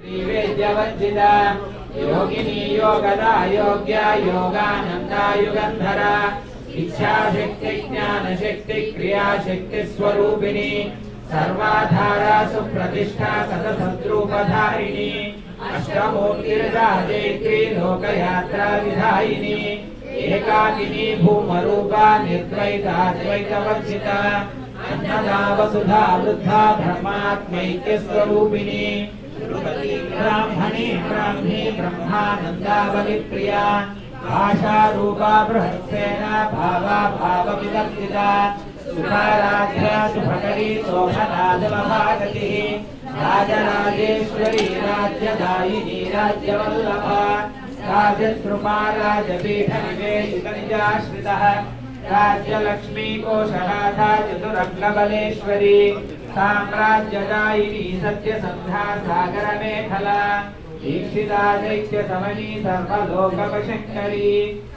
श्रीवेद्यवज्जिता योगिनी योगदा योग्या योगानंदा युगंधरा इच्छाशक्ति ज्ञानशक्ति क्रियाशक्ति स्वरूपिणी सर्वाधारा सुप्रतिष्ठा सदसद्रूपधारिणी अष्टमूर्तिर्राजयित्री लोकयात्रा विधायिनी एकाकिनी भूमरूपा निर्द्वैताद्वैतवर्जिता अन्नदा वसुधा वृद्धा ब्रह्मात्मैक्य स्वरूपिणी ब्राह्मणी ब्राह्मी ब्रह्मानंदावली प्रिया भाषा रूपा बृहत्सेना भावा भाव विवर्जिता सुखाराध्या शुभकरी शोभनादलभागतिः राजराजेश्वरी राज्यदायिनी राज्यवल्लभा राजद्रुमा राजपीठ निवेशितनिजाश्रितः राज्यलक्ष्मी कोशराधा चतुरङ्गबलेश्वरी साम्राज्यदायिनी सत्यसन्धा सागरमेखला दीक्षिता दैत्य समनी सर्वलोकवशङ्करी